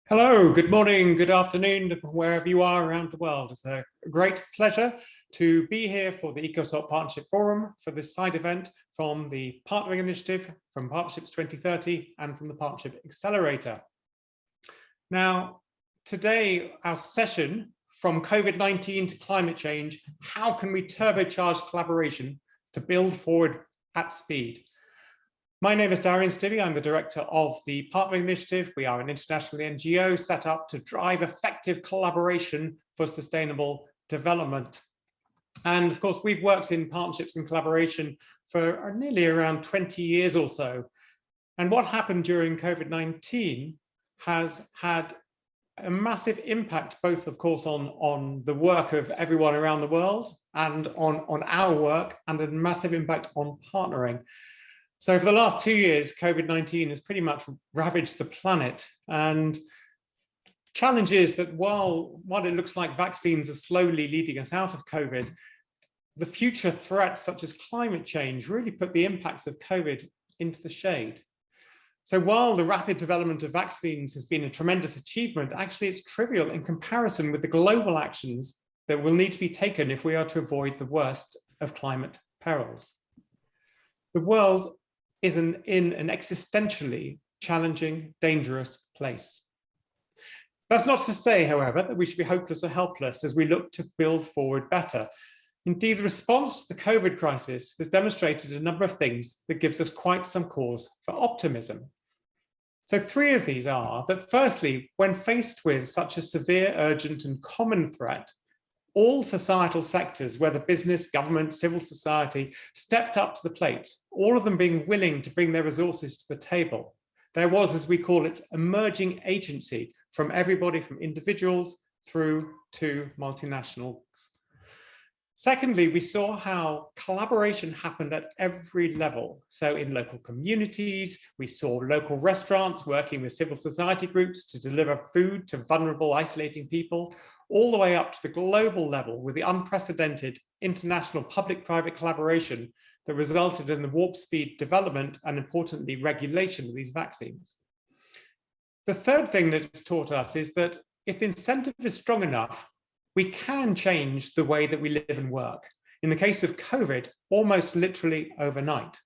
Hello, good morning, good afternoon, wherever you are around the world. It's a great pleasure to be here for the ECOSOC Partnership Forum for this side event from the Partnering Initiative, from Partnerships 2030, and from the Partnership Accelerator. Now, today, our session, from COVID-19 to climate change, how can we turbocharge collaboration to build forward at speed? My name is Darian Stibbe. I'm the director of the Partnering Initiative. We are an international NGO set up to drive effective collaboration for sustainable development. And of course, we've worked in partnerships and collaboration for nearly around 20 years or so. And what happened during COVID-19 has had a massive impact, both, of course, on the work of everyone around the world and on our work, and a massive impact on partnering. So for the last 2 years, COVID-19 has pretty much ravaged the planet. And challenge is that while it looks like vaccines are slowly leading us out of COVID, the future threats such as climate change really put the impacts of COVID into the shade. So while the rapid development of vaccines has been a tremendous achievement, actually it's trivial in comparison with the global actions that will need to be taken if we are to avoid the worst of climate perils. The world is in an existentially challenging, dangerous place. That's not to say, however, that we should be hopeless or helpless as we look to build forward better. Indeed, the response to the COVID crisis has demonstrated a number of things that gives us quite some cause for optimism. So 3 of these are that, firstly, when faced with such a severe, urgent and common threat, all societal sectors, whether business, government, civil society, stepped up to the plate, all of them being willing to bring their resources to the table. There was, as we call it, emerging agency from everybody, from individuals through to multinationals. Secondly, we saw how collaboration happened at every level. So in local communities, we saw local restaurants working with civil society groups to deliver food to vulnerable, isolating people, all the way up to the global level with the unprecedented international public-private collaboration that resulted in the warp speed development and, importantly, regulation of these vaccines. The third thing that it's taught us is that if the incentive is strong enough, we can change the way that we live and work. In the case of COVID, almost literally overnight.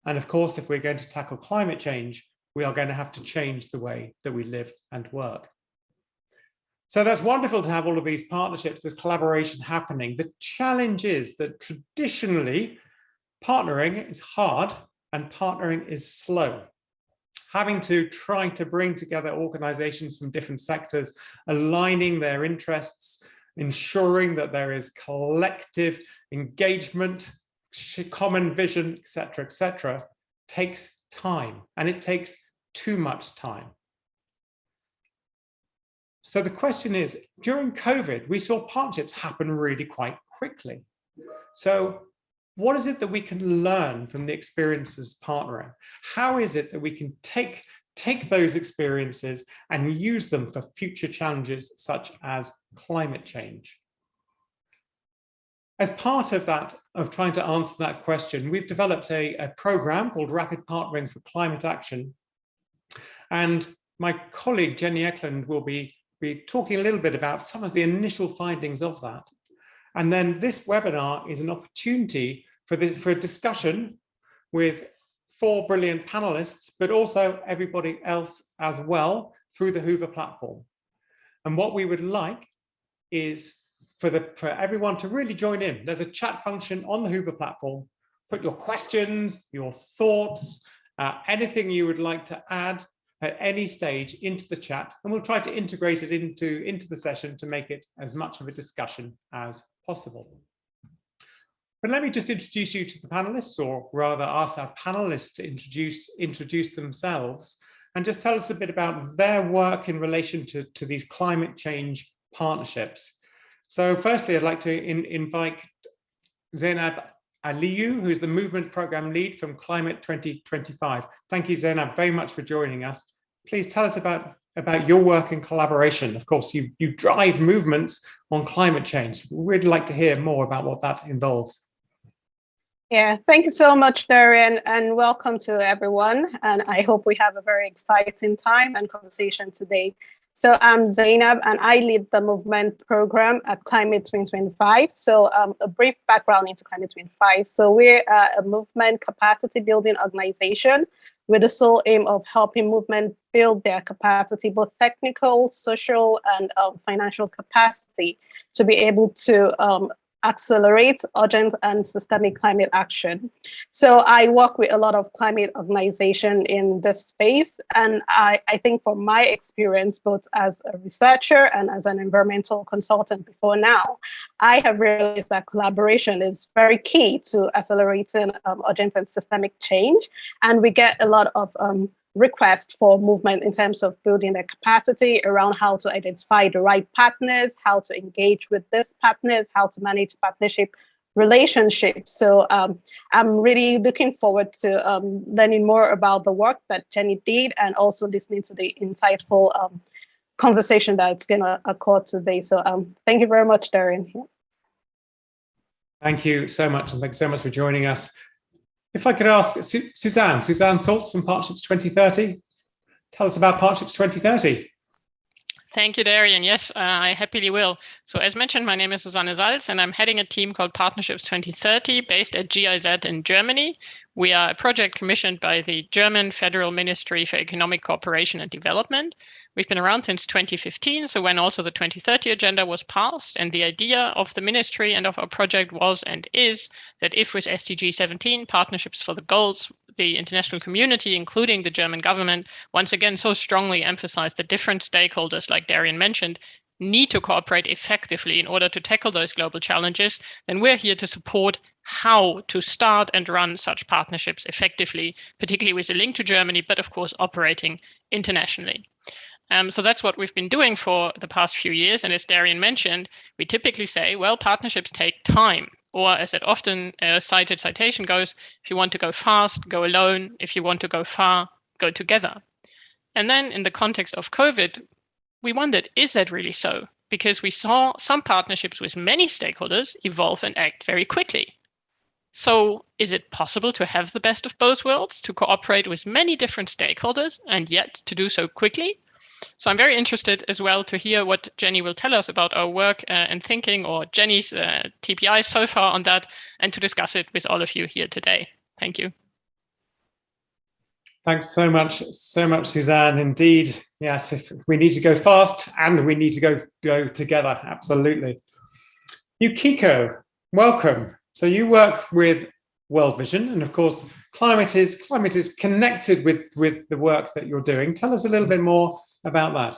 And of course, if we're going to tackle climate change, we are going to have to change the way that we live and work. So that's wonderful to have all of these partnerships, this collaboration happening. The challenge is that traditionally, partnering is hard and partnering is slow. Having to try to bring together organizations from different sectors, aligning their interests, ensuring that there is collective engagement, common vision, etc., takes time, and it takes too much time. So the question is, during COVID, we saw partnerships happen really quite quickly. So what is it that we can learn from the experiences of partnering? How is it that we can take those experiences and use them for future challenges such as climate change? As part of that, of trying to answer that question, we've developed a program called Rapid Partnering for Climate Action. And my colleague, Jenny Eklund, will be talking a little bit about some of the initial findings of that. And then this webinar is an opportunity for a discussion with 4 brilliant panelists, but also everybody else as well through the Hoover platform. And what we would like is for everyone to really join in. There's a chat function on the Hoover platform. Put your questions, your thoughts, anything you would like to add at any stage into the chat, and we'll try to integrate it into the session to make it as much of a discussion as possible. But let me just introduce you to the panelists, or rather ask our panelists to introduce themselves and just tell us a bit about their work in relation to these climate change partnerships. So firstly, I'd like to invite Zainab Aliyu, who's the Movement Program Lead from Climate 2025. Thank you, Zainab, very much for joining us. Please tell us about your work in collaboration. Of course, you drive movements on climate change. We'd like to hear more about what that involves. Yeah, thank you so much, Darian, and welcome to everyone. And I hope we have a very exciting time and conversation today. So I'm Zainab, and I lead the movement program at Climate 2025. So a brief background into Climate 25. So we're a movement capacity building organization with the sole aim of helping movement build their capacity, both technical, social, and financial capacity, to be able to accelerate urgent and systemic climate action. So I work with a lot of climate organizations in this space. And I think from my experience, both as a researcher and as an environmental consultant before now, I have realized that collaboration is very key to accelerating urgent and systemic change. And we get a lot of request for movement in terms of building their capacity around how to identify the right partners, how to engage with these partners, how to manage partnership relationships. So I'm really looking forward to learning more about the work that Jenny did, and also listening to the insightful conversation that's going to occur today. So thank you very much, Darren. Thank you so much, and thanks so much for joining us. If I could ask Suzanne Saltz from Partnerships 2030, tell us about Partnerships 2030. Thank you, Darian. Yes, I happily will. So as mentioned, my name is Susanne Salz, and I'm heading a team called Partnerships 2030 based at GIZ in Germany. We are a project commissioned by the German Federal Ministry for Economic Cooperation and Development. We've been around since 2015, so when also the 2030 agenda was passed, and the idea of the ministry and of our project was and is that if with SDG 17, Partnerships for the Goals, the international community, including the German government, once again so strongly emphasized that different stakeholders, like Darian mentioned, need to cooperate effectively in order to tackle those global challenges, then we're here to support how to start and run such partnerships effectively, particularly with a link to Germany, but of course operating internationally. So that's what we've been doing for the past few years. And as Darian mentioned, we typically say, well, partnerships take time. Or as it often cited citation goes, if you want to go fast, go alone. If you want to go far, go together. And then in the context of COVID, we wondered, is that really so? Because we saw some partnerships with many stakeholders evolve and act very quickly. So is it possible to have the best of both worlds, to cooperate with many different stakeholders and yet to do so quickly? So I'm very interested as well to hear what Jenny will tell us about our work and thinking, or Jenny's TPI so far on that, and to discuss it with all of you here today. Thank you. Thanks so much, Suzanne. Indeed, yes, if we need to go fast and we need to go together, absolutely. Yukiko, welcome. So you work with World Vision, and of course, climate is connected with the work that you're doing. Tell us a little bit more about that.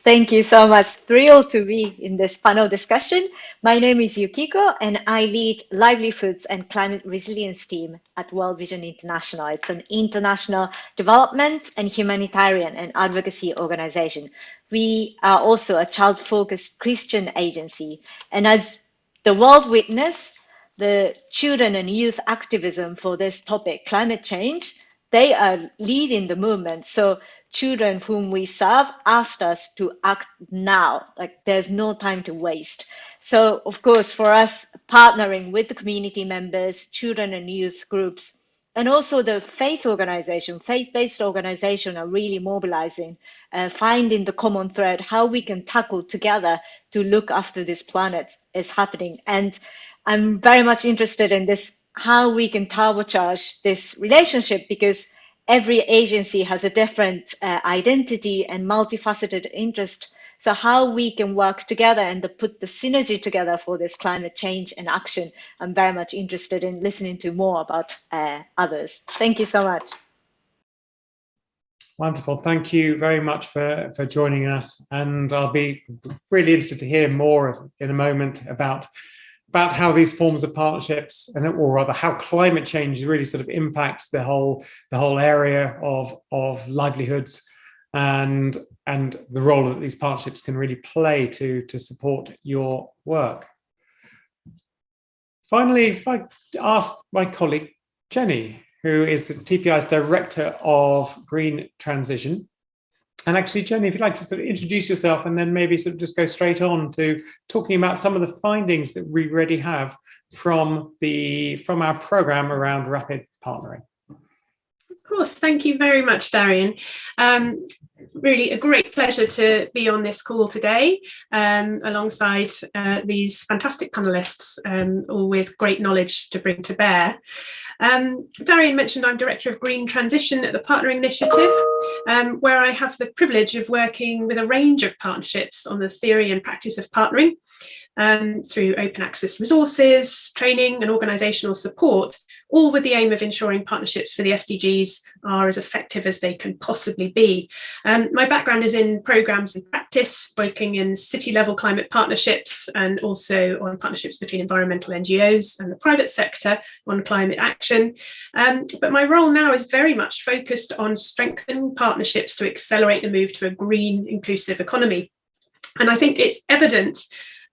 Thank you so much. Thrilled to be in this panel discussion. My name is Yukiko, and I lead livelihoods and climate resilience team at World Vision International. It's an international development and humanitarian and advocacy organization. We are also a child-focused Christian agency. And as the world witnessed, the children and youth activism for this topic, climate change, they are leading the movement. So children whom we serve asked us to act now, like there's no time to waste. So of course, for us, partnering with the community members, children and youth groups, and also the faith-based organization are really mobilizing, finding the common thread, how we can tackle together to look after this planet is happening. And I'm very much interested in this, how we can turbocharge this relationship, because every agency has a different identity and multifaceted interest. So how we can work together and put the synergy together for this climate change and action, I'm very much interested in listening to more about others. Thank you so much. Wonderful. Thank you very much for joining us. And I'll be really interested to hear more in a moment about how these forms of partnerships, or rather how climate change really sort of impacts the whole area of livelihoods, and the role that these partnerships can really play to support your work. Finally, if I ask my colleague Jenny, who is the TPI's Director of Green Transition. And actually, Jenny, if you'd like to sort of introduce yourself and then maybe sort of just go straight on to talking about some of the findings that we already have from our program around rapid partnering. Of course, thank you very much, Darian. Really a great pleasure to be on this call today alongside these fantastic panelists, all with great knowledge to bring to bear. Darian mentioned I'm Director of Green Transition at the Partnering Initiative, where I have the privilege of working with a range of partnerships on the theory and practice of partnering through open access resources, training and organisational support, all with the aim of ensuring partnerships for the SDGs are as effective as they can possibly be. My background is in programmes and practice, working in city-level climate partnerships and also on partnerships between environmental NGOs and the private sector on climate action. But my role now is very much focused on strengthening partnerships to accelerate the move to a green, inclusive economy. And I think it's evident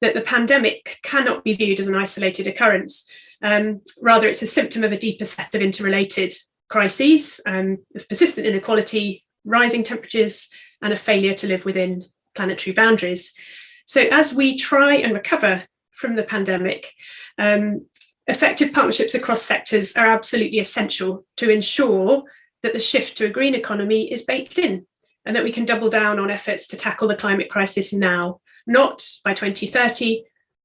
that the pandemic cannot be viewed as an isolated occurrence. Rather, it's a symptom of a deeper set of interrelated crises, of persistent inequality, rising temperatures, and a failure to live within planetary boundaries. So as we try and recover from the pandemic, effective partnerships across sectors are absolutely essential to ensure that the shift to a green economy is baked in and that we can double down on efforts to tackle the climate crisis now, not by 2030.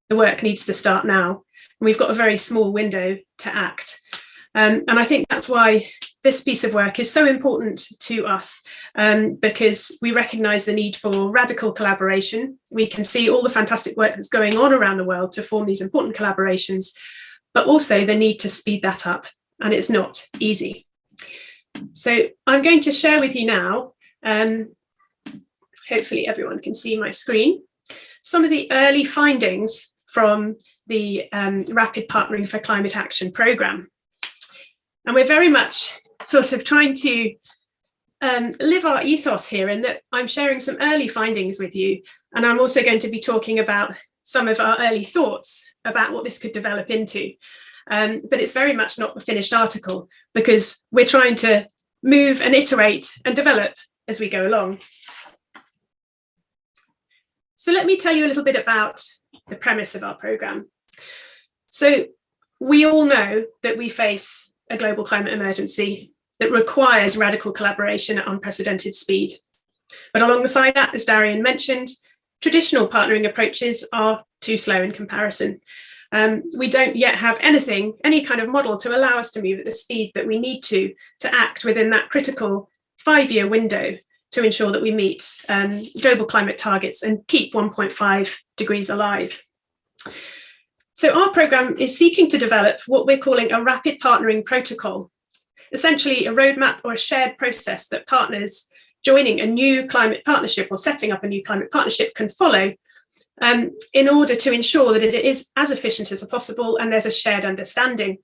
The work needs to start now. We've got a very small window to act. And I think that's why this piece of work is so important to us, because we recognise the need for radical collaboration. We can see all the fantastic work that's going on around the world to form these important collaborations, but also the need to speed that up, and it's not easy. So I'm going to share with you now, hopefully everyone can see my screen, some of the early findings from the Rapid Partnering for Climate Action programme. And we're very much sort of trying to live our ethos here, in that I'm sharing some early findings with you, and I'm also going to be talking about some of our early thoughts about what this could develop into. But it's very much not the finished article, because we're trying to move and iterate and develop as we go along. So let me tell you a little bit about the premise of our programme. So we all know that we face a global climate emergency that requires radical collaboration at unprecedented speed. But alongside that, as Darian mentioned, traditional partnering approaches are too slow in comparison. We don't yet have any kind of model to allow us to move at the speed that we need to act within that critical 5-year window to ensure that we meet global climate targets and keep 1.5 degrees alive. So our programme is seeking to develop what we're calling a rapid partnering protocol, essentially a roadmap or a shared process that partners joining a new climate partnership or setting up a new climate partnership can follow in order to ensure that it is as efficient as possible and there's a shared understanding.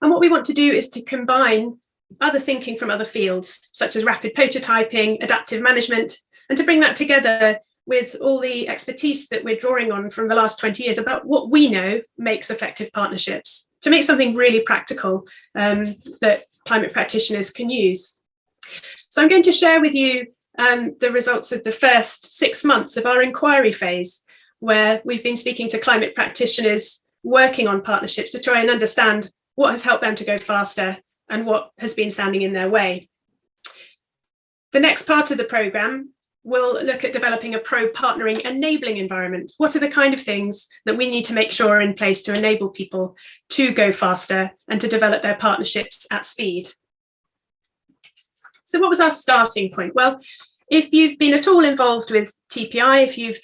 And what we want to do is to combine other thinking from other fields, such as rapid prototyping, adaptive management, and to bring that together with all the expertise that we're drawing on from the last 20 years about what we know makes effective partnerships, to make something really practical that climate practitioners can use. So I'm going to share with you the results of the first 6 months of our inquiry phase, where we've been speaking to climate practitioners working on partnerships to try and understand what has helped them to go faster and what has been standing in their way. The next part of the programme will look at developing a pro-partnering enabling environment. What are the kind of things that we need to make sure are in place to enable people to go faster and to develop their partnerships at speed? So what was our starting point? Well, if you've been at all involved with TPI, if you've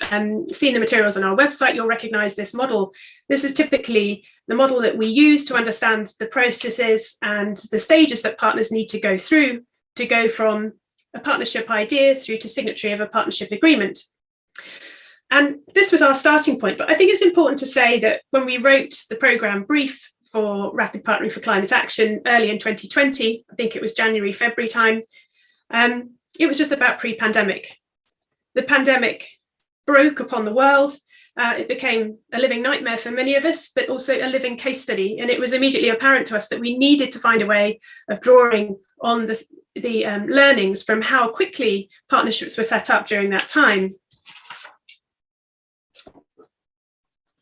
seen the materials on our website, you'll recognise this model. This is typically the model that we use to understand the processes and the stages that partners need to go through to go from a partnership idea through to signatory of a partnership agreement. And this was our starting point. But I think it's important to say that when we wrote the programme brief for Rapid Partnering for Climate Action early in 2020, I think it was January, February time, it was just about pre-pandemic. The pandemic broke upon the world. It became a living nightmare for many of us, but also a living case study. And it was immediately apparent to us that we needed to find a way of drawing on the learnings from how quickly partnerships were set up during that time.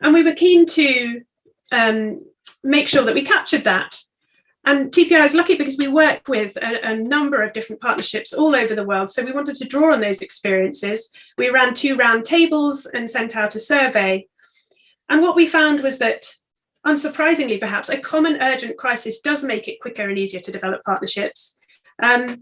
And we were keen to make sure that we captured that. And TPI is lucky because we work with a number of different partnerships all over the world. So we wanted to draw on those experiences. We ran 2 round tables and sent out a survey. And what we found was that, unsurprisingly perhaps, a common urgent crisis does make it quicker and easier to develop partnerships. And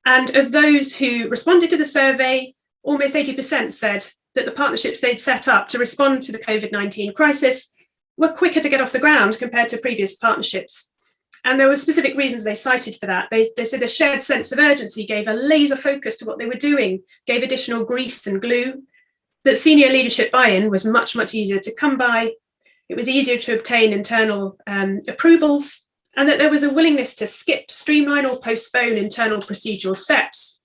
of those who responded to the survey, almost 80% said that the partnerships they'd set up to respond to the COVID-19 crisis were quicker to get off the ground compared to previous partnerships. And there were specific reasons they cited for that. They said a shared sense of urgency gave a laser focus to what they were doing, gave additional grease and glue, that senior leadership buy-in was much, much easier to come by. It was easier to obtain internal approvals, and that there was a willingness to skip, streamline, or postpone internal procedural steps.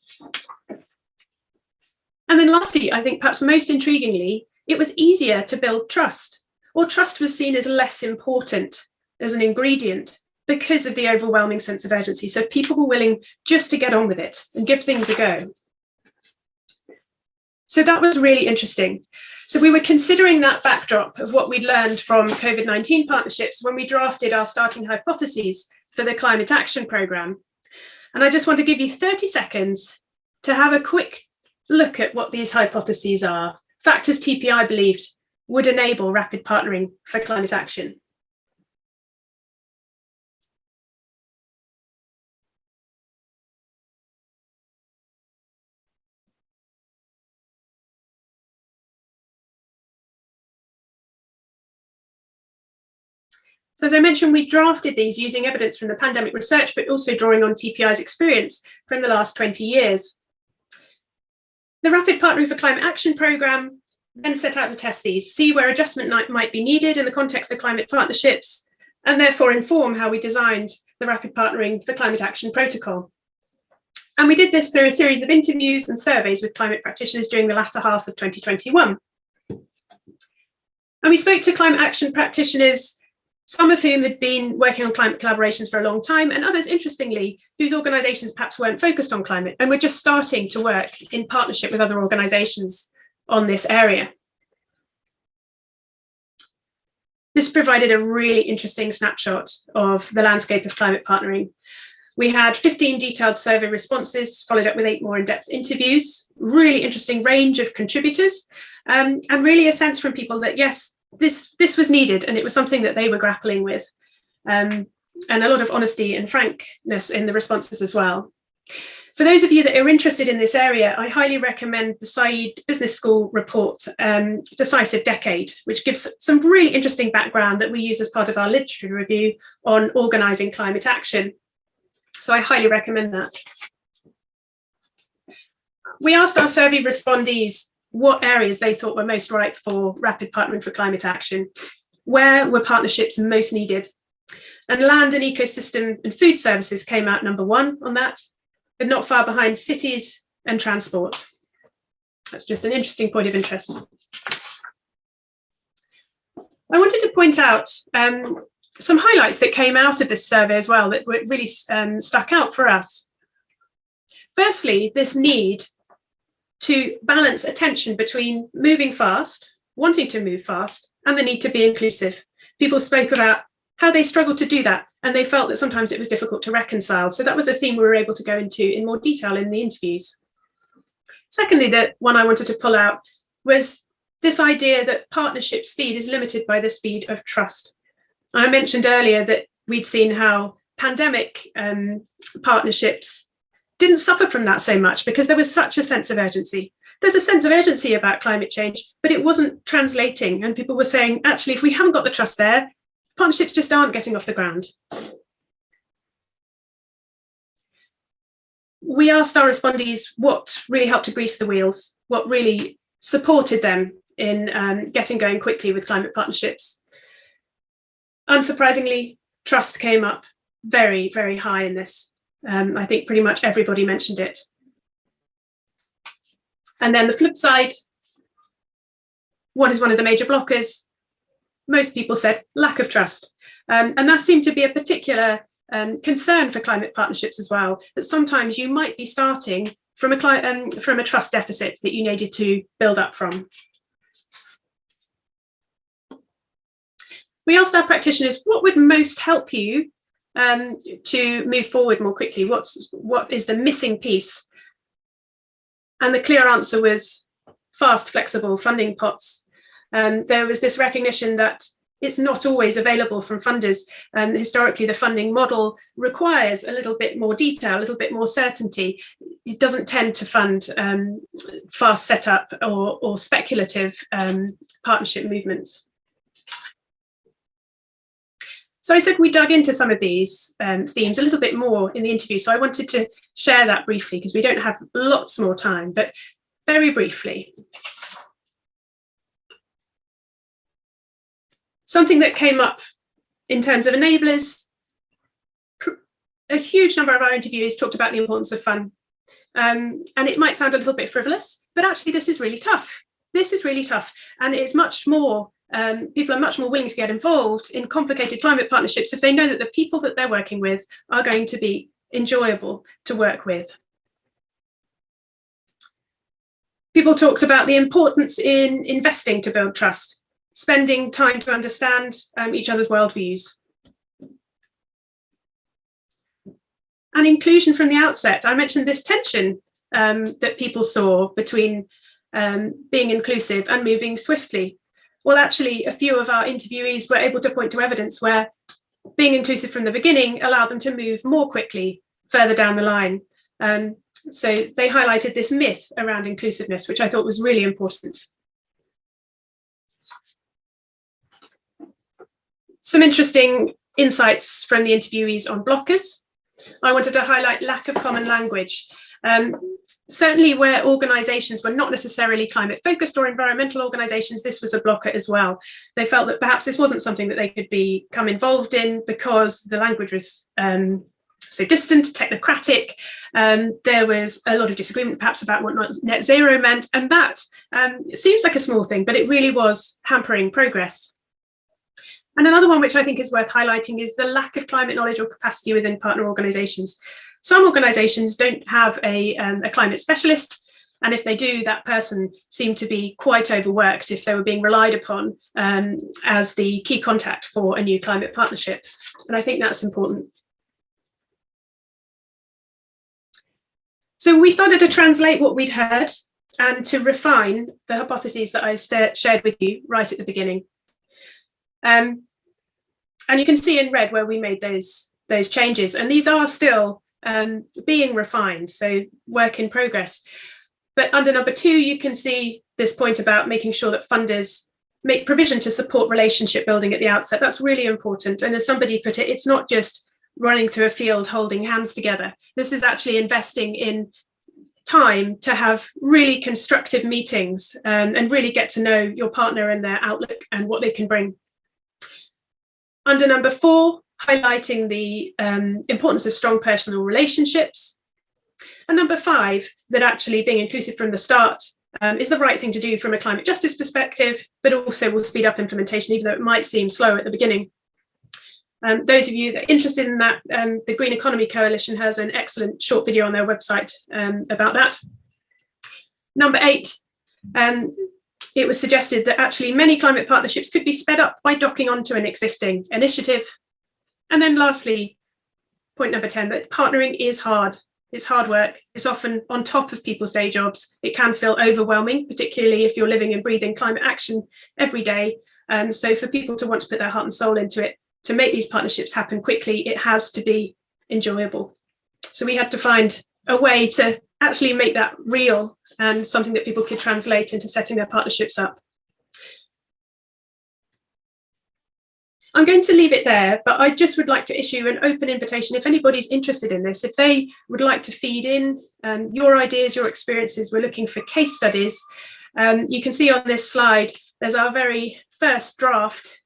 And then lastly, I think perhaps most intriguingly, it was easier to build trust, or trust was seen as less important as an ingredient because of the overwhelming sense of urgency. So people were willing just to get on with it and give things a go. So that was really interesting. So we were considering that backdrop of what we'd learned from COVID-19 partnerships when we drafted our starting hypotheses for the climate action programme. And I just want to give you 30 seconds to have a quick look at what these hypotheses are, factors TPI believed would enable rapid partnering for climate action. So as I mentioned, we drafted these using evidence from the pandemic research, but also drawing on TPI's experience from the last 20 years. The Rapid Partnering for Climate Action programme then set out to test these, see where adjustment might be needed in the context of climate partnerships, and therefore inform how we designed the Rapid Partnering for Climate Action protocol. And we did this through a series of interviews and surveys with climate practitioners during the latter half of 2021. And we spoke to climate action practitioners, some of whom had been working on climate collaborations for a long time, and others, interestingly, whose organisations perhaps weren't focused on climate and were just starting to work in partnership with other organisations on this area. This provided a really interesting snapshot of the landscape of climate partnering. We had 15 detailed survey responses, followed up with 8 more in-depth interviews, really interesting range of contributors, and really a sense from people that, yes, this was needed and it was something that they were grappling with, and a lot of honesty and frankness in the responses as well. For those of you that are interested in this area, I highly recommend the Said Business School report, Decisive Decade, which gives some really interesting background that we use as part of our literature review on organising climate action. So I highly recommend that. We asked our survey respondees what areas they thought were most ripe for rapid partnering for climate action. Where were partnerships most needed? And land and ecosystem and food services came out number 1 on that, but not far behind cities and transport. That's just an interesting point of interest. I wanted to point out some highlights that came out of this survey as well that really stuck out for us. Firstly, this need to balance attention between moving fast, wanting to move fast, and the need to be inclusive. People spoke about how they struggled to do that, and they felt that sometimes it was difficult to reconcile. So that was a theme we were able to go into in more detail in the interviews. Secondly, the one I wanted to pull out was this idea that partnership speed is limited by the speed of trust. I mentioned earlier that we'd seen how pandemic partnerships didn't suffer from that so much because there was such a sense of urgency. There's a sense of urgency about climate change, but it wasn't translating. And people were saying, actually, if we haven't got the trust there, partnerships just aren't getting off the ground. We asked our respondees what really helped to grease the wheels, what really supported them in getting going quickly with climate partnerships. Unsurprisingly, trust came up very, very high in this. I think pretty much everybody mentioned it. And then the flip side, what is one of the major blockers? Most people said lack of trust. And that seemed to be a particular concern for climate partnerships as well, that sometimes you might be starting from a trust deficit that you needed to build up from. We asked our practitioners, what would most help you to move forward more quickly? What is the missing piece? And the clear answer was fast, flexible funding pots. There was this recognition that it's not always available from funders. Historically, the funding model requires a little bit more detail, a little bit more certainty. It doesn't tend to fund fast setup or speculative partnership movements. So I said we dug into some of these themes a little bit more in the interview. So I wanted to share that briefly because we don't have lots more time, but very briefly. Something that came up in terms of enablers, a huge number of our interviewees talked about the importance of fun. And it might sound a little bit frivolous, but actually this is really tough. This is really tough. And it's much more, people are much more willing to get involved in complicated climate partnerships if they know that the people that they're working with are going to be enjoyable to work with. People talked about the importance in investing to build trust, spending time to understand each other's worldviews. And inclusion from the outset. I mentioned this tension that people saw between being inclusive and moving swiftly. Well, actually, a few of our interviewees were able to point to evidence where being inclusive from the beginning allowed them to move more quickly further down the line. So they highlighted this myth around inclusiveness, which I thought was really important. Some interesting insights from the interviewees on blockers. I wanted to highlight lack of common language. Certainly where organisations were not necessarily climate focused or environmental organisations, this was a blocker as well. They felt that perhaps this wasn't something that they could become involved in because the language was so distant, technocratic. There was a lot of disagreement perhaps about what net zero meant, and that it seems like a small thing, but it really was hampering progress. And another one which I think is worth highlighting is the lack of climate knowledge or capacity within partner organisations. Some organisations don't have a climate specialist, and if they do, that person seemed to be quite overworked if they were being relied upon as the key contact for a new climate partnership. And I think that's important. So we started to translate what we'd heard and to refine the hypotheses that I shared with you right at the beginning. And you can see in red where we made those changes, and these are still being refined, so work in progress. But under number 2, you can see this point about making sure that funders make provision to support relationship building at the outset. That's really important. And as somebody put it, it's not just running through a field holding hands together. This is actually investing in time to have really constructive meetings and really get to know your partner and their outlook and what they can bring. Under number 4, highlighting the importance of strong personal relationships. And number 5, that actually being inclusive from the start is the right thing to do from a climate justice perspective, but also will speed up implementation, even though it might seem slow at the beginning. Those of you that are interested in that, the Green Economy Coalition has an excellent short video on their website about that. Number 8, it was suggested that actually many climate partnerships could be sped up by docking onto an existing initiative. And then lastly, point number 10, that partnering is hard. It's hard work. It's often on top of people's day jobs. It can feel overwhelming, particularly if you're living and breathing climate action every day. So for people to want to put their heart and soul into it, to make these partnerships happen quickly, it has to be enjoyable. So we had to find a way to actually make that real and something that people could translate into setting their partnerships up. I'm going to leave it there, but I just would like to issue an open invitation. If anybody's interested in this, if they would like to feed in your ideas, your experiences, we're looking for case studies. You can see on this slide, there's our very first draft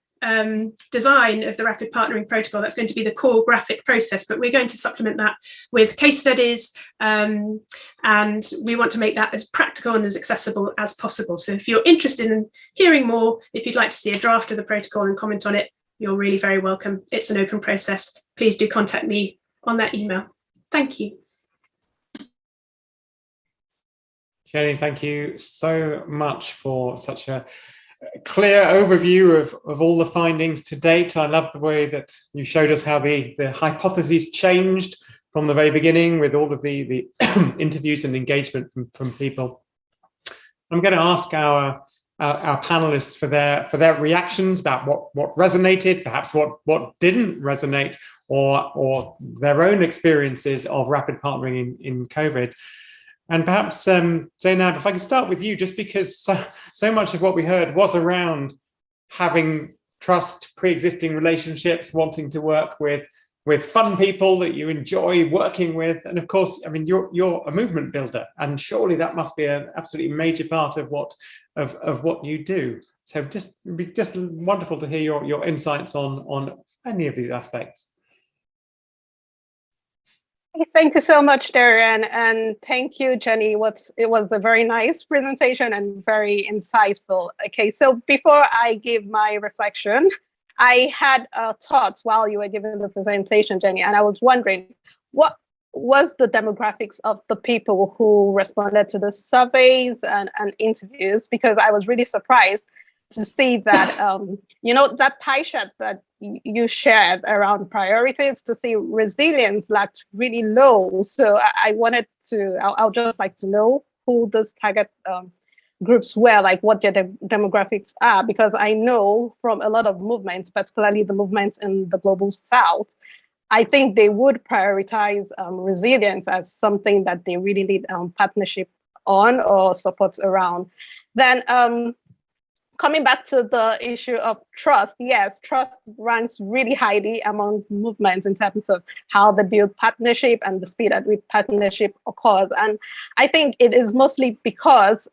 design of the rapid partnering protocol. That's going to be the core graphic process, but we're going to supplement that with case studies, and we want to make that as practical and as accessible as possible. So if you're interested in hearing more, if you'd like to see a draft of the protocol and comment on it, you're really very welcome. It's an open process. Please do contact me on that email. Thank you. Jenny, thank you so much for such a clear overview of all the findings to date. I love the way that you showed us how the hypotheses changed from the very beginning with all of the interviews and engagement from people. I'm going to ask our panelists for their reactions about what resonated, perhaps what didn't resonate, or their own experiences of rapid partnering in COVID. And perhaps, Zainab, if I can start with you, just because so much of what we heard was around having trust, pre-existing relationships, wanting to work with fun people that you enjoy working with. And of course, I mean, you're a movement builder, and surely that must be an absolutely major part of what you do. So it'd be just wonderful to hear your insights on any of these aspects. Thank you so much, Darian, and thank you, Jenny. It was a very nice presentation and very insightful. Okay, so before I give my reflection, I had thoughts while you were giving the presentation, Jenny, and I was wondering, what was the demographics of the people who responded to the surveys and interviews? Because I was really surprised to see that, that pie chart that you shared around priorities, to see resilience lagged really low. So I'll just like to know who those target groups were, like what their demographics are, because I know from a lot of movements, particularly the movements in the global south, I think they would prioritize resilience as something that they really need partnership on or support around. Then coming back to the issue of trust, yes, trust ranks really highly amongst movements in terms of how they build partnership and the speed at which partnership occurs. And I think it is mostly because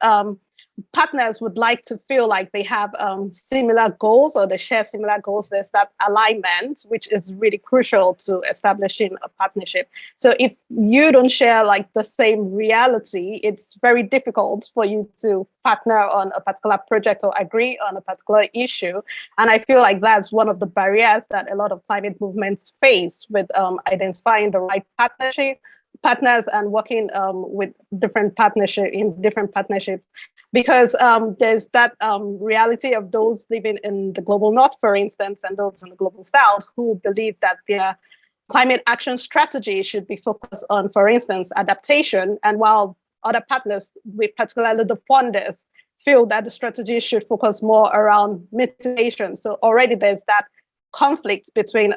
partners would like to feel like they have similar goals, or they share similar goals. There's that alignment, which is really crucial to establishing a partnership. So if you don't share like the same reality, it's very difficult for you to partner on a particular project or agree on a particular issue. And I feel like that's one of the barriers that a lot of climate movements face with identifying the right partners and working with different partnerships, because there's that reality of those living in the global north, for instance, and those in the global south who believe that their climate action strategy should be focused on, for instance, adaptation, and while other partners, particularly the funders, feel that the strategy should focus more around mitigation. So already there's that conflict between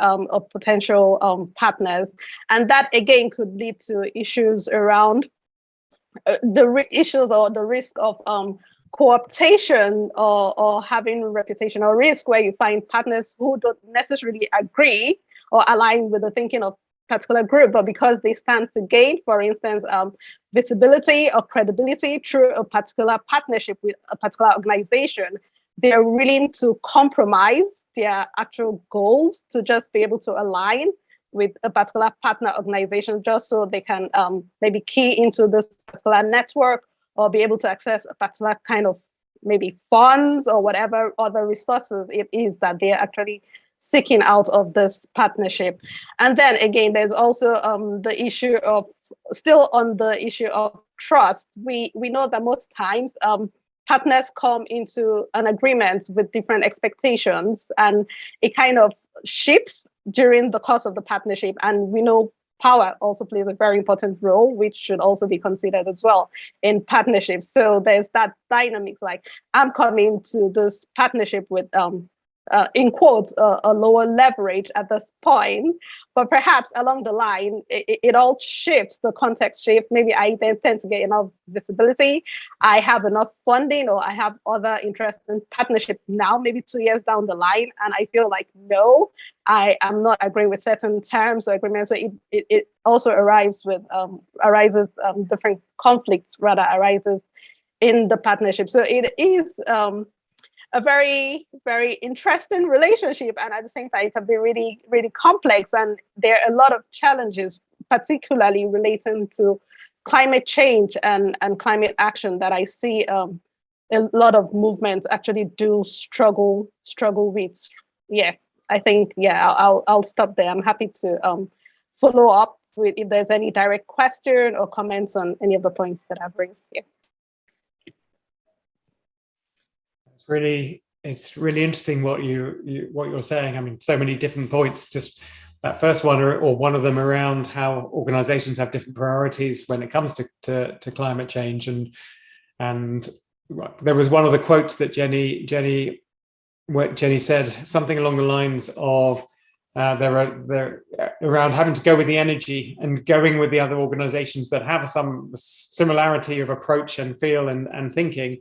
potential partners, and that again could lead to issues around issues or the risk of co-optation or having reputational risk, where you find partners who don't necessarily agree or align with the thinking of particular group, but because they stand to gain, for instance, visibility or credibility through a particular partnership with a particular organization, they're willing to compromise their actual goals to just be able to align with a particular partner organization, just so they can maybe key into this particular network or be able to access a particular kind of maybe funds or whatever other resources it is that they're actually seeking out of this partnership. And then again, there's also the issue of, still on the issue of trust. We know that most times partners come into an agreement with different expectations, and it kind of shifts during the course of the partnership. And we know power also plays a very important role, which should also be considered as well in partnerships. So there's that dynamic, like I'm coming to this partnership with in quotes, a lower leverage at this point, but perhaps along the line, it all shifts, the context shifts. Maybe I then tend to get enough visibility, I have enough funding, or I have other interests in partnership now, maybe 2 years down the line, and I feel like, no, I am not agreeing with certain terms or agreements. So it also arises different conflicts, rather, arises in the partnership. So it is a very, very interesting relationship, and at the same time it can be really, really complex, and there are a lot of challenges, particularly relating to climate change and climate action, that I see a lot of movements actually do struggle with. Yeah, I think, yeah, I'll stop there. I'm happy to follow up with if there's any direct question or comments on any of the points that I've raised here. really interesting what you're saying. I mean, so many different points. Just that first one, or one of them, around how organizations have different priorities when it comes to climate change, and there was one of the quotes that Jenny said, something along the lines of they're around having to go with the energy and going with the other organizations that have some similarity of approach and feel and thinking.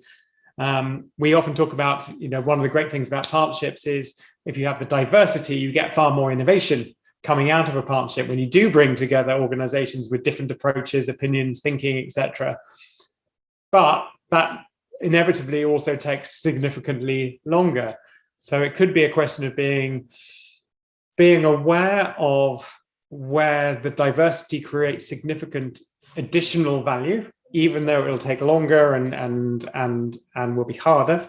We often talk about, one of the great things about partnerships is if you have the diversity, you get far more innovation coming out of a partnership when you do bring together organizations with different approaches, opinions, thinking, etc. But that inevitably also takes significantly longer. So it could be a question of being aware of where the diversity creates significant additional value, even though it'll take longer and will be harder,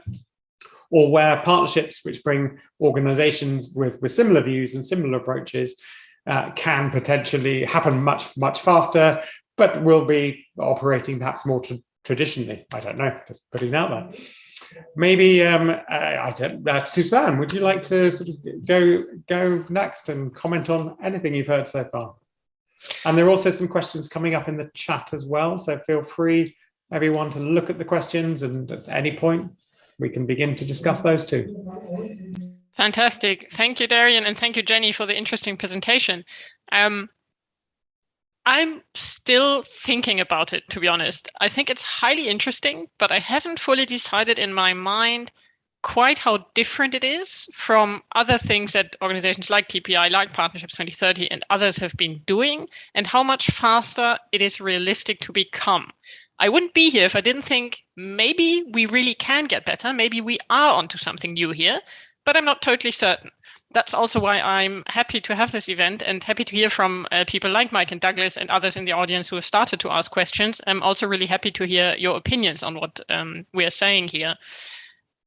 or where partnerships which bring organizations with similar views and similar approaches can potentially happen much faster, but will be operating perhaps more traditionally. I don't know, just putting it out there. Maybe Suzanne, would you like to sort of go next and comment on anything you've heard so far? And there are also some questions coming up in the chat as well, so feel free, everyone, to look at the questions, and at any point we can begin to discuss those too. Fantastic. Thank you, Darian, and thank you, Jenny, for the interesting presentation. I'm still thinking about it, to be honest. I think it's highly interesting, but I haven't fully decided in my mind quite how different it is from other things that organizations like TPI, like Partnerships 2030, and others have been doing, and how much faster it is realistic to become. I wouldn't be here if I didn't think maybe we really can get better. Maybe we are onto something new here, but I'm not totally certain. That's also why I'm happy to have this event and happy to hear from people like Mike and Douglas and others in the audience who have started to ask questions. I'm also really happy to hear your opinions on what we are saying here.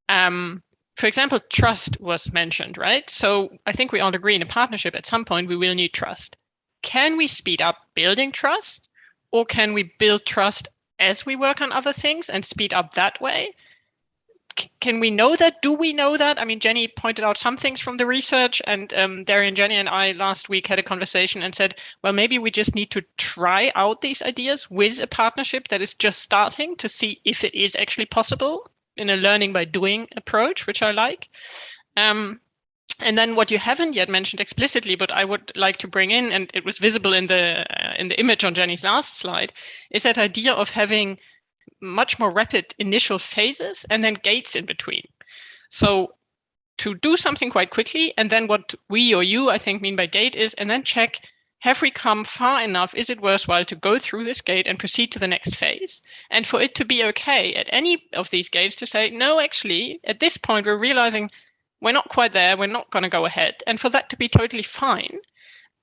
For example, trust was mentioned, right? So I think we all agree in a partnership at some point we will need trust. Can we speed up building trust, or can we build trust as we work on other things and speed up that way? Can we know that? Do we know that? I mean, Jenny pointed out some things from the research, and Darian, Jenny, and I last week had a conversation and said, well, maybe we just need to try out these ideas with a partnership that is just starting to see if it is actually possible in a learning by doing approach, which I like. And then what you haven't yet mentioned explicitly, but I would like to bring in, and it was visible in the image on Jenny's last slide, is that idea of having much more rapid initial phases and then gates in between. So to do something quite quickly, and then what we or you, I think, mean by gate is, and then check, have we come far enough? Is it worthwhile to go through this gate and proceed to the next phase? And for it to be okay at any of these gates to say, no, actually, at this point, we're realizing we're not quite there. We're not going to go ahead. And for that to be totally fine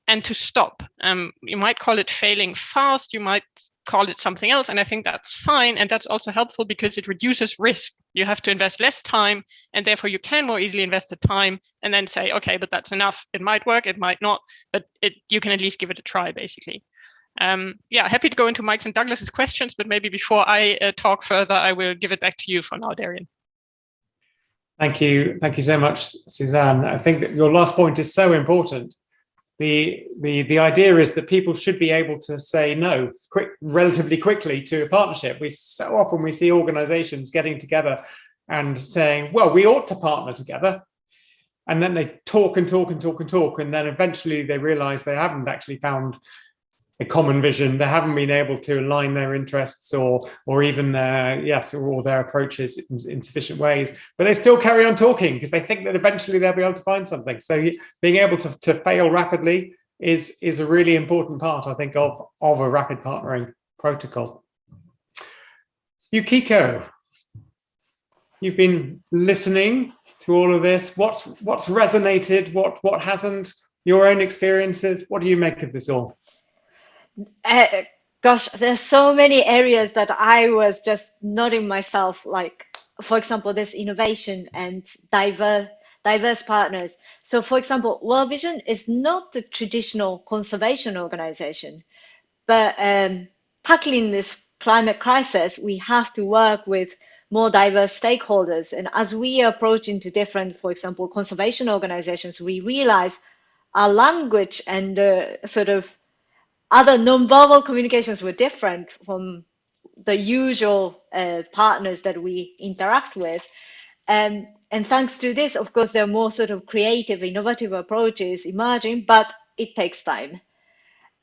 and to stop. You might call it failing fast. You might call it something else. And I think that's fine. And that's also helpful because it reduces risk. You have to invest less time, and therefore you can more easily invest the time and then say, okay, but that's enough. It might work, it might not, but you can at least give it a try, basically. Yeah, happy to go into Mike's and Douglas's questions, but maybe before I talk further, I will give it back to you for now, Darian. Thank you so much, Suzanne. I think that your last point is so important. The idea is that people should be able to say no relatively quickly to a partnership. So often we see organizations getting together and saying, well, we ought to partner together. And then they talk and talk and talk and talk. And then eventually they realize they haven't actually found a common vision. They haven't been able to align their interests or even their approaches in sufficient ways, but they still carry on talking because they think that eventually they'll be able to find something. So being able to fail rapidly is a really important part, I think, of a rapid partnering protocol. Yukiko, you've been listening to all of this. What's resonated? What hasn't? Your own experiences. What do you make of this all? Gosh, there's so many areas that I was just nodding myself, like, for example, this innovation and diverse partners. So, for example, World Vision is not the traditional conservation organization, but tackling this climate crisis, we have to work with more diverse stakeholders. And as we approach into different, for example, conservation organizations, we realize our language and sort of other non-verbal communications were different from the usual partners that we interact with. And thanks to this, of course, there are more sort of creative, innovative approaches emerging, but it takes time.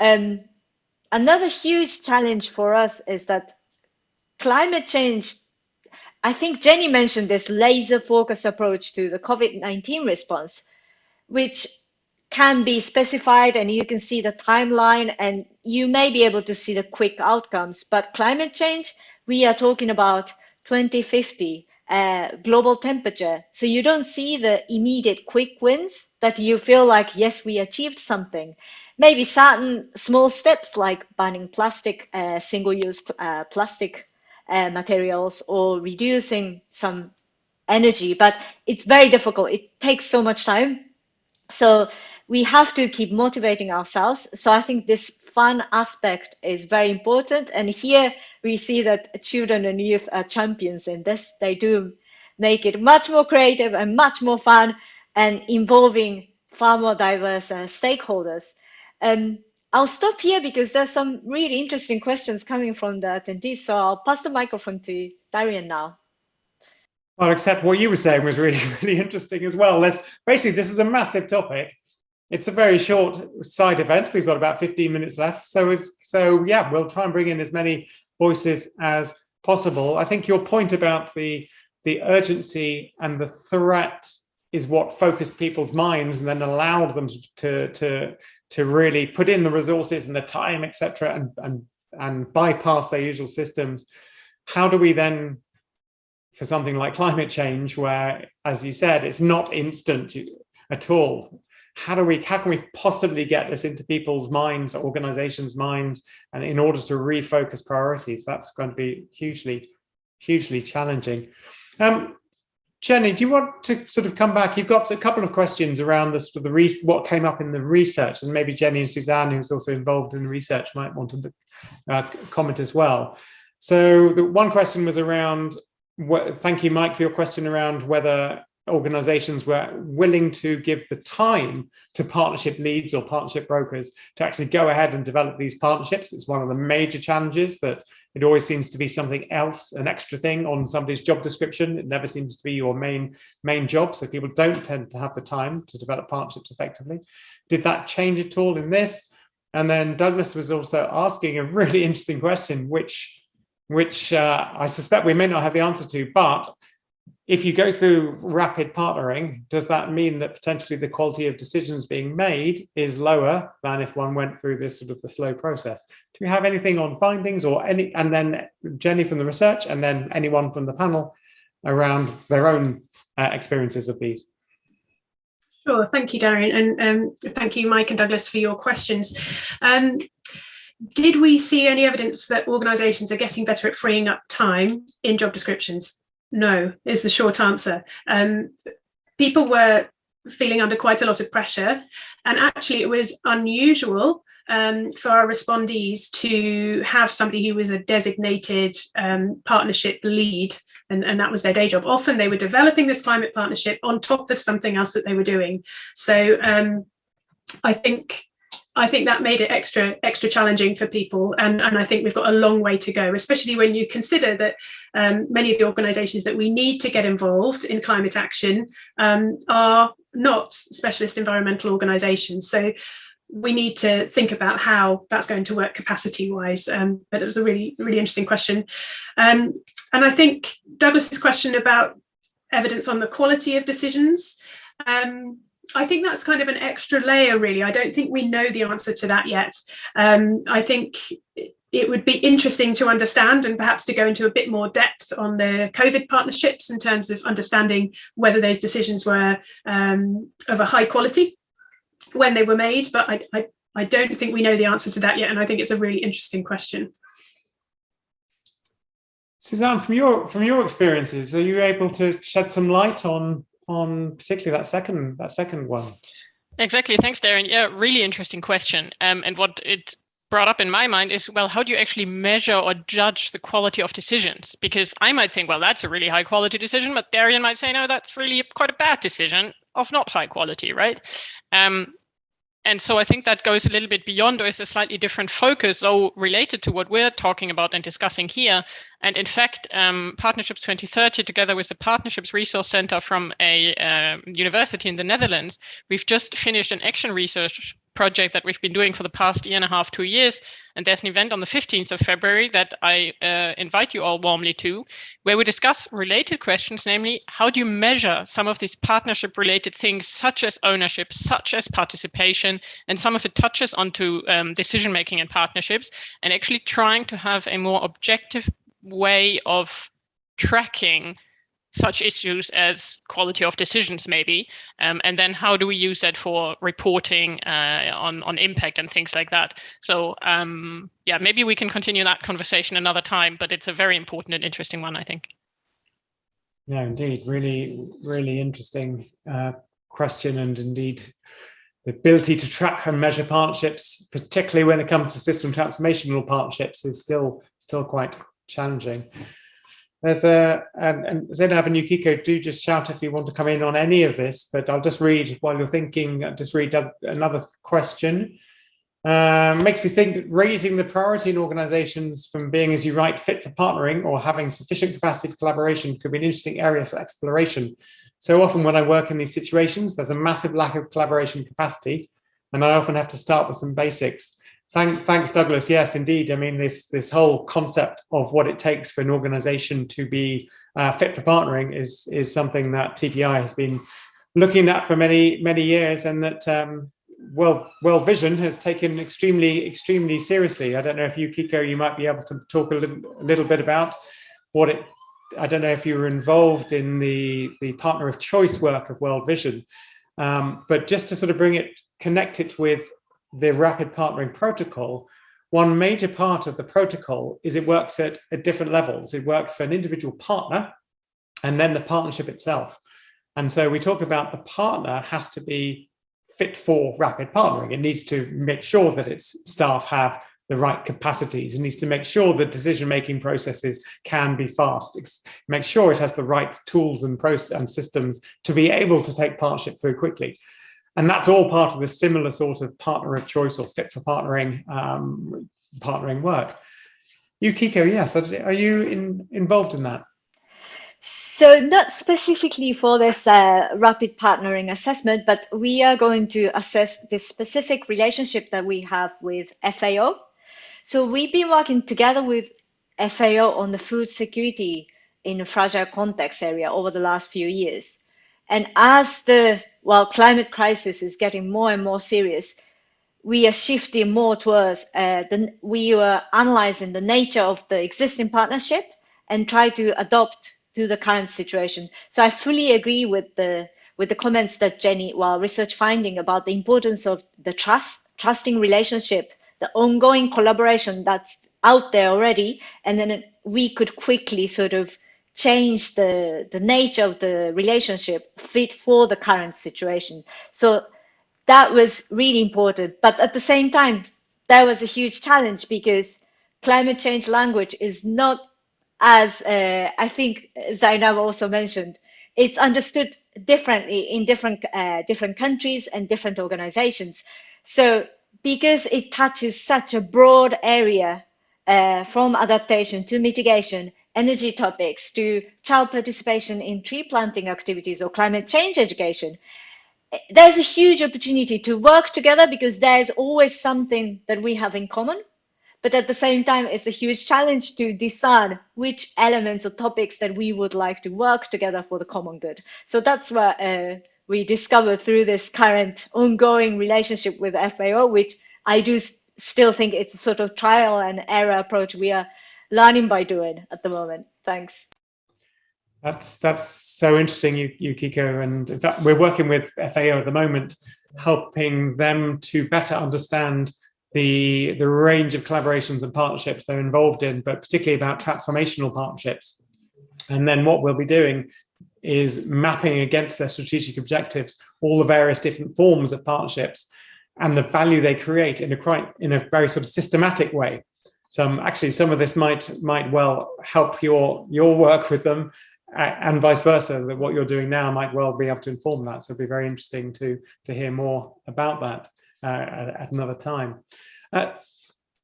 Another huge challenge for us is that climate change, I think Jenny mentioned this laser focus approach to the COVID-19 response, which can be specified and you can see the timeline and you may be able to see the quick outcomes. But climate change, we are talking about 2050 global temperature. So you don't see the immediate quick wins that you feel like, yes, we achieved something. Maybe certain small steps like banning plastic, single-use plastic materials or reducing some energy, but it's very difficult. It takes so much time. So we have to keep motivating ourselves. So I think this fun aspect is very important. And here we see that children and youth are champions in this. They do make it much more creative and much more fun and involving far more diverse stakeholders. I'll stop here because there's some really interesting questions coming from the attendees. So I'll pass the microphone to Darian now. Well, except what you were saying was really, really interesting as well. Basically, this is a massive topic. It's a very short side event. We've got about 15 minutes left. So yeah, we'll try and bring in as many voices as possible. I think your point about the urgency and the threat is what focused people's minds and then allowed them to really put in the resources and the time, etc., and bypass their usual systems. How do we then, for something like climate change, where, as you said, it's not instant at all, how can we possibly get this into people's minds, organizations' minds, and in order to refocus priorities? That's going to be hugely, hugely challenging. Jenny, do you want to sort of come back? You've got a couple of questions around this, what came up in the research, and maybe Jenny and Suzanne, who's also involved in the research, might want to comment as well. So the one question was around, thank you, Mike, for your question around whether organizations were willing to give the time to partnership leads or partnership brokers to actually go ahead and develop these partnerships. It's one of the major challenges, that it always seems to be something else, an extra thing on somebody's job description. It never seems to be your main job. So people don't tend to have the time to develop partnerships effectively. Did that change at all in this? And then Douglas was also asking a really interesting question, which I suspect we may not have the answer to, but if you go through rapid partnering, does that mean that potentially the quality of decisions being made is lower than if one went through this sort of the slow process? Do you have anything on findings or any, and then Jenny from the research, and then anyone from the panel around their own experiences of these? Sure, thank you, Darian, and thank you, Mike and Douglas, for your questions. Did we see any evidence that organisations are getting better at freeing up time in job descriptions? No, is the short answer. People were feeling under quite a lot of pressure, and actually it was unusual for our respondees to have somebody who was a designated partnership lead, and that was their day job. Often they were developing this climate partnership on top of something else that they were doing. So I think that made it extra challenging for people, and I think we've got a long way to go, especially when you consider that many of the organisations that we need to get involved in climate action are not specialist environmental organisations. So we need to think about how that's going to work capacity-wise. But it was a really, really interesting question. And I think Douglas's question about evidence on the quality of decisions, I think that's kind of an extra layer, really. I don't think we know the answer to that yet. I think it would be interesting to understand and perhaps to go into a bit more depth on the COVID partnerships in terms of understanding whether those decisions were of a high quality when they were made. But I don't think we know the answer to that yet. And I think it's a really interesting question. Suzanne, from your experiences, are you able to shed some light on particularly that second one? Exactly. Thanks, Darren. Yeah, really interesting question. And what it brought up in my mind is, well, how do you actually measure or judge the quality of decisions? Because I might think, well, that's a really high quality decision, but Darian might say, no, that's really quite a bad decision of not high quality, right? And so I think that goes a little bit beyond, or is a slightly different focus, though related to what we're talking about and discussing here. And in fact, Partnerships 2030, together with the Partnerships Resource Center from a university in the Netherlands, we've just finished an action research project that we've been doing for the past 1.5 to 2 years. And there's an event on the 15th of February that I invite you all warmly to, where we discuss related questions, namely, how do you measure some of these partnership related things, such as ownership, such as participation, and some of it touches onto decision-making and partnerships, and actually trying to have a more objective way of tracking such issues as quality of decisions, maybe, and then how do we use that for reporting on impact and things like that. So yeah, maybe we can continue that conversation another time, but it's a very important and interesting one, I think. Yeah, indeed, really interesting question, and indeed the ability to track and measure partnerships, particularly when it comes to system transformational partnerships, is still quite challenging. There's and Zainab and Yukiko, do just shout if you want to come in on any of this, but I'll just read while you're thinking, just read another question. Makes me think that raising the priority in organizations from being, as you write, fit for partnering or having sufficient capacity for collaboration could be an interesting area for exploration. So often when I work in these situations, there's a massive lack of collaboration capacity, and I often have to start with some basics. Thanks, Douglas. Yes, indeed. I mean, this whole concept of what it takes for an organization to be fit for partnering is something that TPI has been looking at for many years, and that World Vision has taken extremely seriously. I don't know if Yukiko, you might be able to talk a little bit about what it. I don't know if you were involved in the partner of choice work of World Vision, but just to sort of connect it with the rapid partnering protocol, one major part of the protocol is it works at different levels. It works for an individual partner and then the partnership itself. And so we talk about the partner has to be fit for rapid partnering. It needs to make sure that its staff have the right capacities. It needs to make sure that decision-making processes can be fast. Make sure it has the right tools and process and systems to be able to take partnership through quickly. And that's all part of the similar sort of partner of choice or fit for partnering work. Yukiko, yes, are you involved in that? So not specifically for this rapid partnering assessment, but we are going to assess the specific relationship that we have with FAO. So we've been working together with FAO on the food security in a fragile context area over the last few years. And as the climate crisis is getting more and more serious, we are shifting more towards we are analyzing the nature of the existing partnership and try to adopt to the current situation. So I fully agree with the comments that Jenny, research finding about the importance of the trusting relationship, the ongoing collaboration that's out there already, and then we could quickly sort of change the nature of the relationship fit for the current situation. So that was really important. But at the same time, that was a huge challenge because climate change language is not as, I think Zainab also mentioned, it's understood differently in different countries and different organizations. So because it touches such a broad area from adaptation to mitigation, energy topics to child participation in tree planting activities or climate change education, there's a huge opportunity to work together because there's always something that we have in common. But at the same time, it's a huge challenge to decide which elements or topics that we would like to work together for the common good. So that's what we discovered through this current ongoing relationship with FAO, which I do still think it's a sort of trial and error approach we are learning by doing at the moment. Thanks. That's so interesting, Yukiko. And in fact, we're working with FAO at the moment, helping them to better understand the range of collaborations and partnerships they're involved in, but particularly about transformational partnerships. And then what we'll be doing is mapping against their strategic objectives all the various different forms of partnerships and the value they create in a very sort of systematic way. Actually, some of this might well help your work with them, and vice versa, that what you're doing now might well be able to inform that. So it'd be very interesting to hear more about that at another time.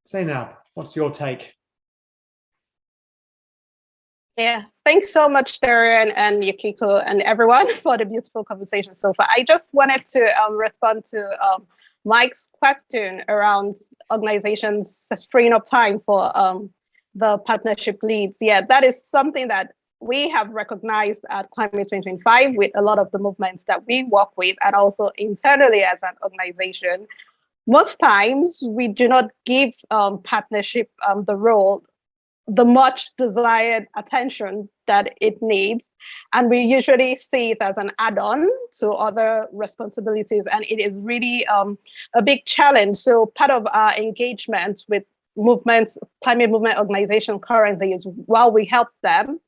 Zainab, what's your take? Yeah, thanks so much, Darian and Yukiko and everyone for the beautiful conversation so far. I just wanted to respond to Mike's question around organizations freeing up time for the partnership leads. Yeah, that is something that we have recognized at Climate 2025 with a lot of the movements that we work with, and also internally as an organization. Most times we do not give partnership the much desired attention that it needs. And we usually see it as an add-on to other responsibilities. And it is really a big challenge. So part of our engagement with climate movement organization currently is, while we help them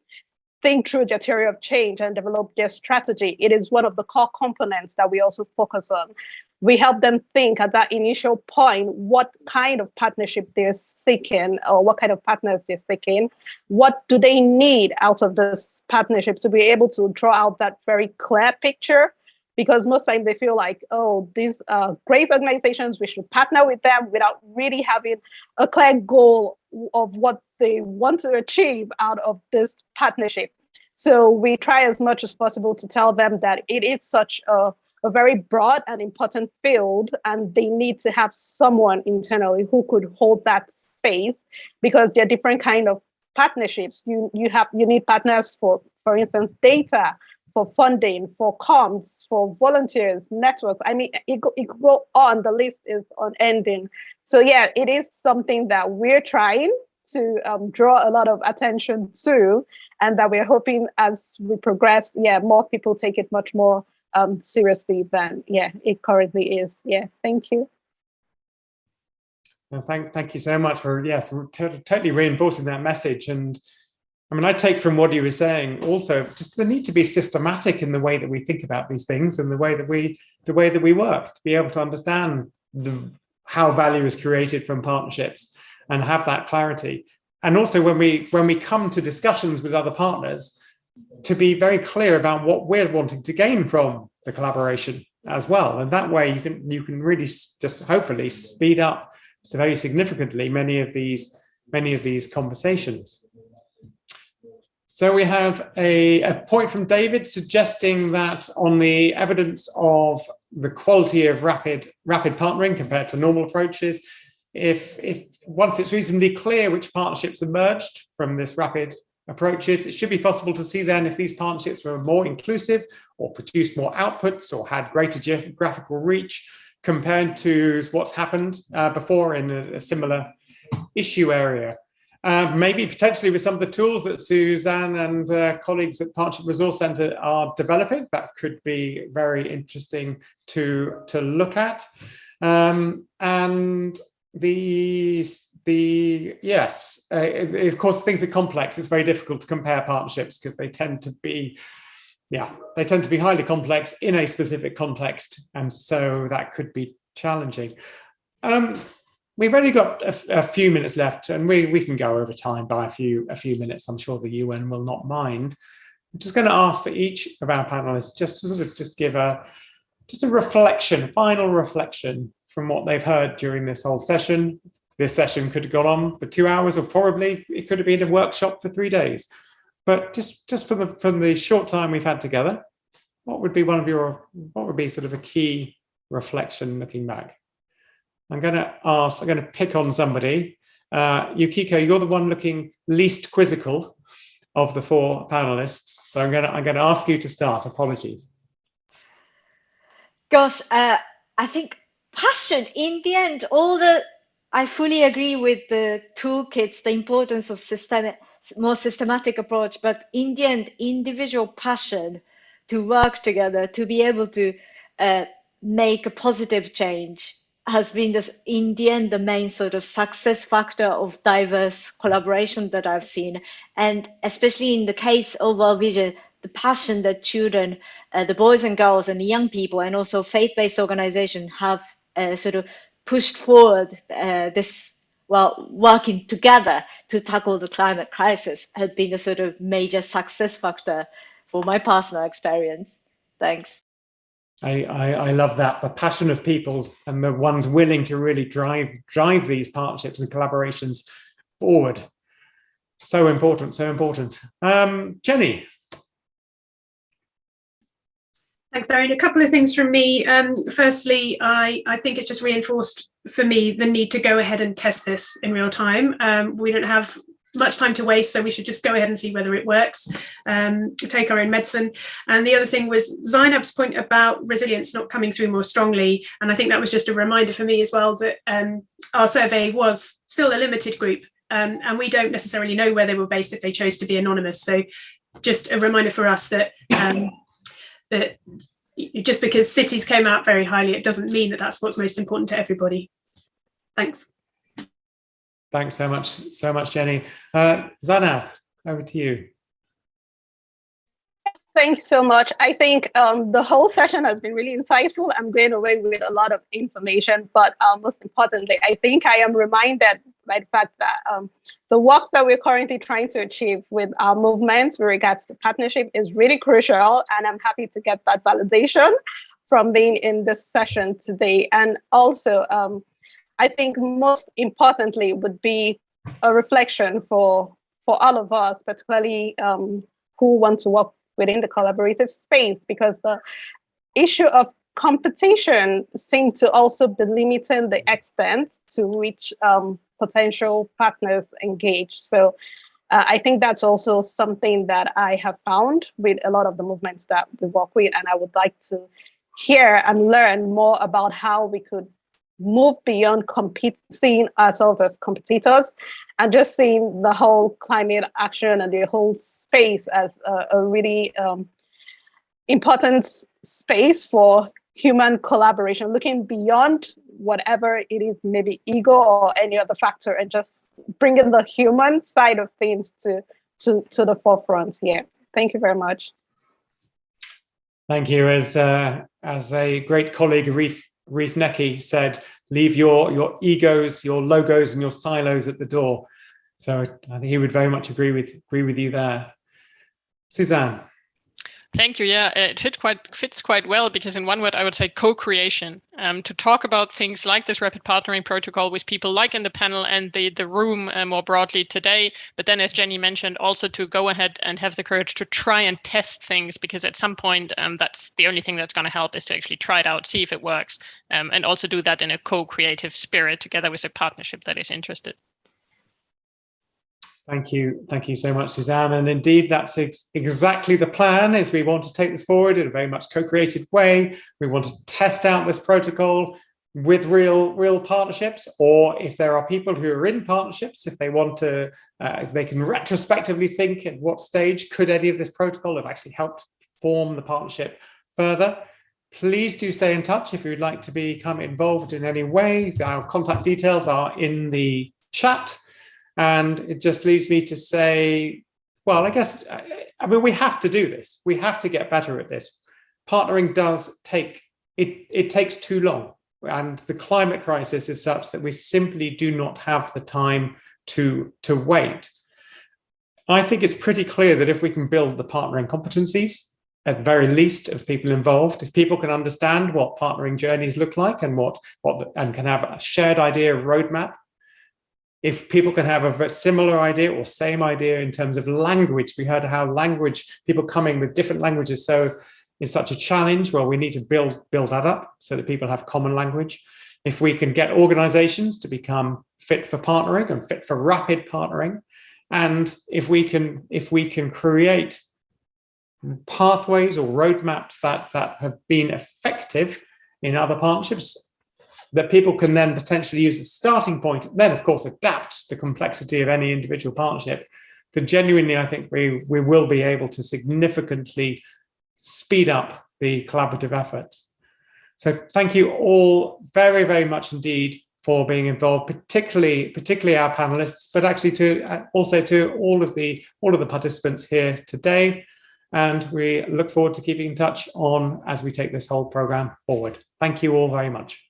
think through their theory of change and develop their strategy, it is one of the core components that we also focus on. We help them think at that initial point what kind of partnership they're seeking, or what kind of partners they're seeking. What do they need out of this partnership to be able to draw out that very clear picture? Because most times they feel like, oh, these are great organizations, we should partner with them, without really having a clear goal of what they want to achieve out of this partnership. So we try as much as possible to tell them that it is such a very broad and important field, and they need to have someone internally who could hold that space, because there are different kind of partnerships. You need partners for instance, data, for funding, for comms, for volunteers, networks. I mean, it could go on. The list is unending. So yeah, it is something that we're trying to draw a lot of attention to, and that we're hoping as we progress, more people take it much more seriously than it currently is. Thank you. Well, thank you so much for totally reinforcing that message. And I mean, I take from what you were saying also just the need to be systematic in the way that we think about these things, and the way that we work, to be able to understand how value is created from partnerships and have that clarity. And also when we come to discussions with other partners, to be very clear about what we're wanting to gain from the collaboration as well. And that way you can really just hopefully speed up so very significantly many of these conversations. So we have a point from David suggesting that on the evidence of the quality of rapid partnering compared to normal approaches, if once it's reasonably clear which partnerships emerged from this rapid approaches, it should be possible to see then if these partnerships were more inclusive, or produced more outputs, or had greater geographical reach compared to what's happened before in a similar issue area. Maybe potentially with some of the tools that Suzanne and colleagues at Partnership Resource Centre are developing, that could be very interesting to look at. And of course, things are complex. It's very difficult to compare partnerships because they tend to be highly complex in a specific context, and so that could be challenging. We've only got a few minutes left, and we can go over time by a few minutes. I'm sure the UN will not mind. I'm just going to ask for each of our panelists just to sort of give a final reflection from what they've heard during this whole session. This session could have gone on for 2 hours, or probably it could have been a workshop for 3 days. But just from the short time we've had together, what would be sort of a key reflection looking back? I'm going to pick on somebody. Yukiko, you're the one looking least quizzical of the 4 panelists. So I'm going to ask you to start. Apologies. Gosh, I think passion in the end, I fully agree with the toolkits, the importance of more systematic approach, but in the end, individual passion to work together, to be able to make a positive change has been in the end, the main sort of success factor of diverse collaboration that I've seen. And especially in the case of World Vision, the passion that children, the boys and girls and the young people, and also faith-based organizations have sort of pushed forward this, well, working together to tackle the climate crisis has been a sort of major success factor for my personal experience. Thanks. I love that, the passion of people and the ones willing to really drive these partnerships and collaborations forward. So important, so important. Jenny. Thanks, Darian. A couple of things from me. Firstly, I think it's just reinforced for me the need to go ahead and test this in real time. We don't have much time to waste, so we should just go ahead and see whether it works, take our own medicine. And the other thing was Zainab's point about resilience not coming through more strongly. And I think that was just a reminder for me as well that our survey was still a limited group, and we don't necessarily know where they were based if they chose to be anonymous. So just a reminder for us that that just because cities came out very highly, it doesn't mean that that's what's most important to everybody. Thanks. Thanks so much, Jenny. Zainab, over to you. Thanks so much. I think the whole session has been really insightful. I'm going away with a lot of information, but most importantly, I think I am reminded by the fact that the work that we're currently trying to achieve with our movements with regards to partnership is really crucial, and I'm happy to get that validation from being in this session today. And also, I think most importantly would be a reflection for all of us, particularly who want to work within the collaborative space, because the issue of competition seems to also be limiting the extent to which potential partners engage. So I think that's also something that I have found with a lot of the movements that we work with, and I would like to hear and learn more about how we could move beyond seeing ourselves as competitors and just seeing the whole climate action and the whole space as a really important space for human collaboration, looking beyond whatever it is, maybe ego or any other factor, and just bringing the human side of things to the forefront here. Thank you very much. Thank you. As a great colleague, Reef Necki said, leave your egos, your logos and your silos at the door. So I think he would very much agree with you there. Suzanne. Thank you. Yeah, it fits quite well, because in one word, I would say co-creation. To talk about things like this rapid partnering protocol with people like in the panel and the room more broadly today. But then, as Jenny mentioned, also to go ahead and have the courage to try and test things, because at some point, that's the only thing that's going to help is to actually try it out, see if it works, and also do that in a co-creative spirit together with a partnership that is interested. Thank you so much, Suzanne. And indeed, that's exactly the plan. Is we want to take this forward in a very much co-creative way. We want to test out this protocol with real partnerships, or if there are people who are in partnerships, if they want to, they can retrospectively think at what stage could any of this protocol have actually helped form the partnership further. Please do stay in touch if you'd like to become involved in any way. Our contact details are in the chat. And it just leaves me to say, well, I mean, we have to do this. We have to get better at this. Partnering it takes too long. And the climate crisis is such that we simply do not have the time to wait. I think it's pretty clear that if we can build the partnering competencies, at the very least, of people involved, if people can understand what partnering journeys look like and and can have a shared idea of roadmap, if people can have a similar idea or same idea in terms of language, we heard how people coming with different languages is such a challenge. Well, we need to build that up so that people have common language. If we can get organizations to become fit for partnering and fit for rapid partnering, and if we can create pathways or roadmaps that have been effective in other partnerships, that people can then potentially use as a starting point, then of course adapt the complexity of any individual partnership, then genuinely I think we will be able to significantly speed up the collaborative efforts. So thank you all very, very much indeed for being involved, particularly our panelists, but actually also to all of the participants here today. And we look forward to keeping in touch as we take this whole program forward. Thank you all very much.